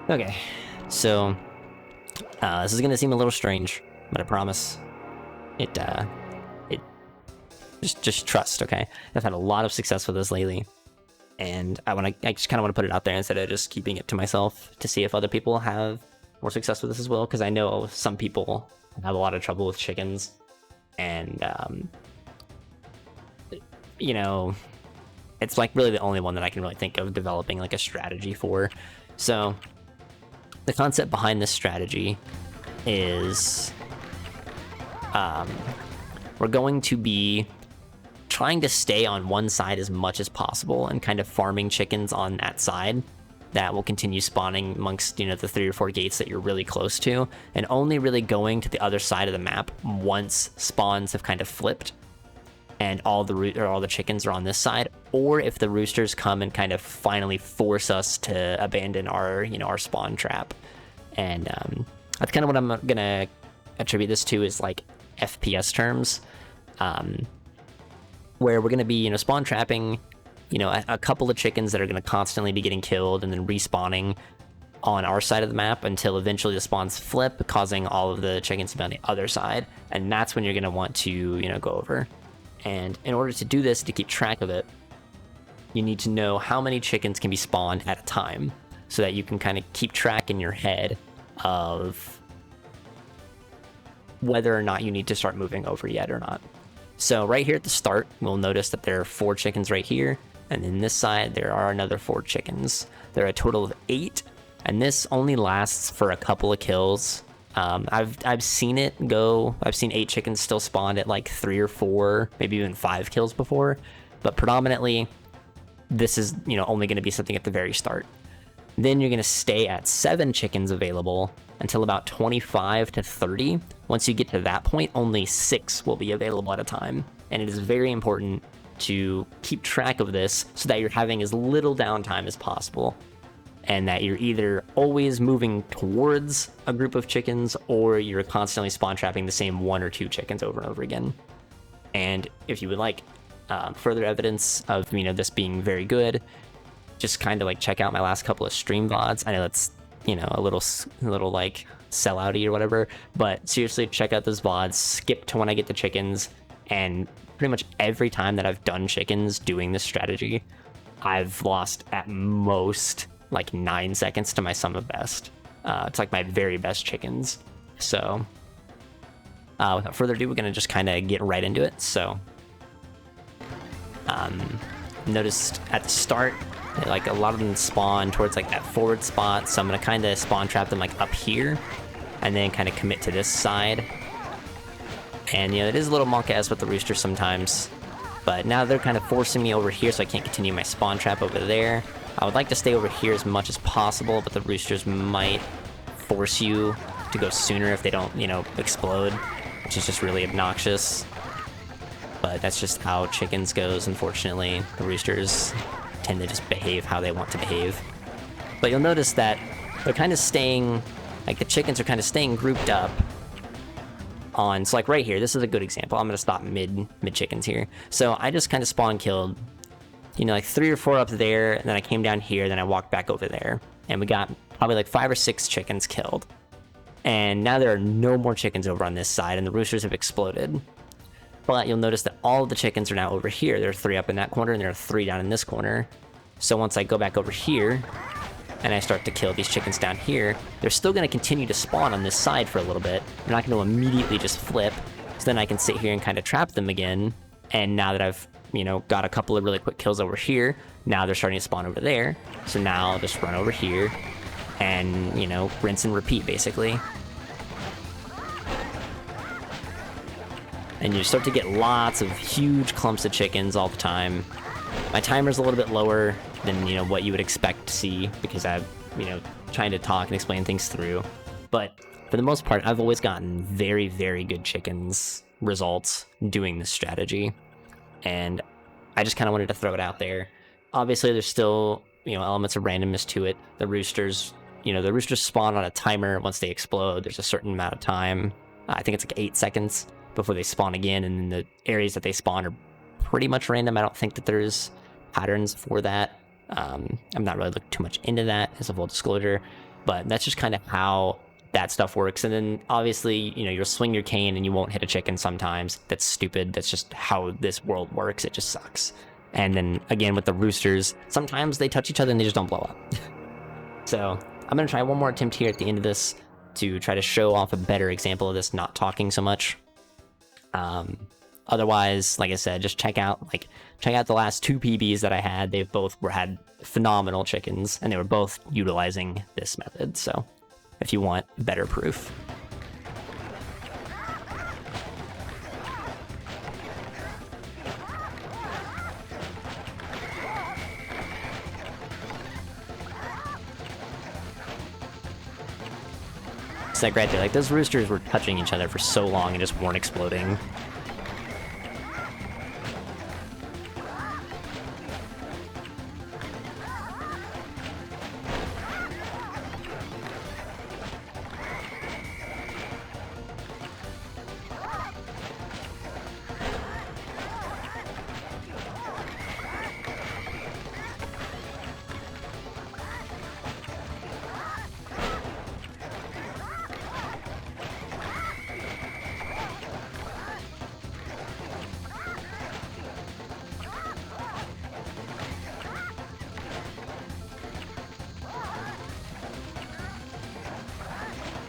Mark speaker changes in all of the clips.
Speaker 1: Okay, so this is gonna seem a little strange, but I promise it just trust, okay? I've had a lot of success with this lately, and I just kind of want to put it out there instead of just keeping it to myself to see if other people have more success with this as well, because I know some people have a lot of trouble with chickens, and you know, it's like really the only one that I can really think of developing like a strategy for. So the concept behind this strategy is we're going to be trying to stay on one side as much as possible and kind of farming chickens on that side that will continue spawning amongst, you know, the 3 or 4 gates that you're really close to, and only really going to the other side of the map once spawns have kind of flipped and all the chickens are on this side, or if the roosters come and kind of finally force us to abandon our, you know, our spawn trap. And that's kind of what I'm gonna attribute this to, is like FPS terms, where we're gonna be, you know, spawn trapping, you know, a couple of chickens that are gonna constantly be getting killed and then respawning on our side of the map until eventually the spawns flip, causing all of the chickens to be on the other side, and that's when you're gonna want to, you know, go over. And in order to do this, to keep track of it, you need to know how many chickens can be spawned at a time, so that you can kind of keep track in your head of whether or not you need to start moving over yet or not. So right here at the start, we'll notice that there are 4 chickens right here, and then this side there are another 4 chickens. There are a total of 8, and this only lasts for a couple of kills. I've seen it go. I've seen 8 chickens still spawned at like 3 or 4, maybe even 5 kills before, but predominantly this is, you know, only going to be something at the very start. Then you're going to stay at 7 chickens available until about 25 to 30. Once you get to that point, only 6 will be available at a time, and it is very important to keep track of this so that you're having as little downtime as possible, and that you're either always moving towards a group of chickens or you're constantly spawn trapping the same 1 or 2 chickens over and over again. And if you would like further evidence of, you know, this being very good, just kind of like check out my last couple of stream VODs. I know that's, you know, a little like sellouty or whatever, but seriously, check out those VODs, skip to when I get the chickens, and pretty much every time that I've done chickens doing this strategy, I've lost at most like 9 seconds to my sum of best. It's like my very best chickens. So without further ado, we're gonna just kind of get right into it. So noticed at the start, like a lot of them spawn towards like that forward spot, so I'm gonna kind of spawn trap them like up here and then kind of commit to this side. And you know, it is a little monk-ass with the rooster sometimes, but now they're kind of forcing me over here, so I can't continue my spawn trap over there. I would like to stay over here as much as possible, but the roosters might force you to go sooner if they don't, you know, explode, which is just really obnoxious. But that's just how chickens goes, unfortunately. The roosters tend to just behave how they want to behave. But you'll notice that they're kind of staying, like the chickens are kind of staying grouped up on, so like right here, this is a good example. I'm gonna stop mid chickens here. So I just kind of spawn killed, you know, like 3 or 4 up there, and then I came down here, then I walked back over there, and we got probably like 5 or 6 chickens killed. And now there are no more chickens over on this side, and the roosters have exploded. But you'll notice that all of the chickens are now over here. There are 3 up in that corner, and there are 3 down in this corner. So once I go back over here, and I start to kill these chickens down here, they're still going to continue to spawn on this side for a little bit. They're not going to immediately just flip, so then I can sit here and kind of trap them again. And now that I've, you know, got a couple of really quick kills over here, now they're starting to spawn over there. So now I'll just run over here and, you know, rinse and repeat, basically. And you start to get lots of huge clumps of chickens all the time. My timer's a little bit lower than, you know, what you would expect to see, because I'm, you know, trying to talk and explain things through. But for the most part, I've always gotten very, very good chickens results doing this strategy. And I just kind of wanted to throw it out there. Obviously, there's still, you know, elements of randomness to it. The roosters, you know, the roosters spawn on a timer. Once they explode, there's a certain amount of time. I think it's like 8 seconds before they spawn again, and then the areas that they spawn are pretty much random. I don't think that there's patterns for that. I'm not really looking too much into that, as a full disclosure. But that's just kind of how that stuff works. And then obviously, you'll swing your cane and you won't hit a chicken sometimes. That's stupid. That's just how this world works. It just sucks. And then again with the roosters, sometimes they touch each other and they just don't blow up. So I'm going to try one more attempt here at the end of this to try to show off a better example of this not talking so much. Otherwise, like I said, just check out the last 2 PBs that I had. They both had phenomenal chickens, and they were both utilizing this method. So if you want better proof. It's like right there, like those roosters were touching each other for so long and just weren't exploding.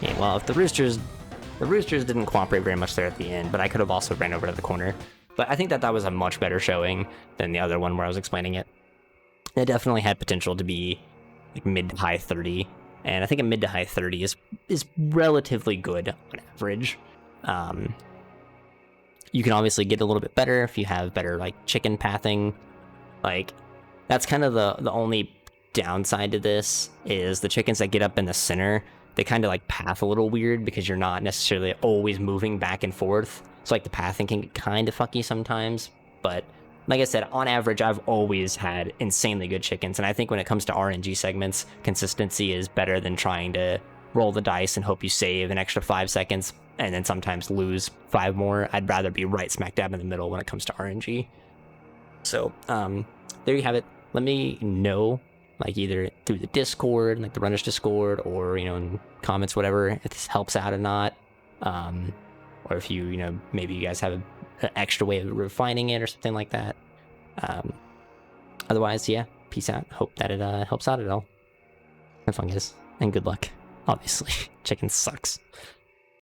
Speaker 1: Yeah, well, if the roosters didn't cooperate very much there at the end, but I could have also ran over to the corner. But I think that was a much better showing than the other one where I was explaining it. It definitely had potential to be like mid to high 30, and I think a mid to high 30 is relatively good on average. You can obviously get a little bit better if you have better like chicken pathing. Like that's kind of the only downside to this is the chickens that get up in the center. They kind of like path a little weird because you're not necessarily always moving back and forth. So like the pathing can get kind of fucky sometimes. But like I said, on average, I've always had insanely good chickens. And I think when it comes to RNG segments, consistency is better than trying to roll the dice and hope you save an extra 5 seconds and then sometimes lose 5 more. I'd rather be right smack dab in the middle when it comes to RNG. So there you have it. Let me know, like either through the Discord, like the Runners Discord, or in comments, whatever, if this helps out or not, or if you maybe you guys have an extra way of refining it or something like that. Otherwise, yeah, peace out. Hope that it helps out at all. Have fun, guys, and good luck. Obviously, chicken sucks.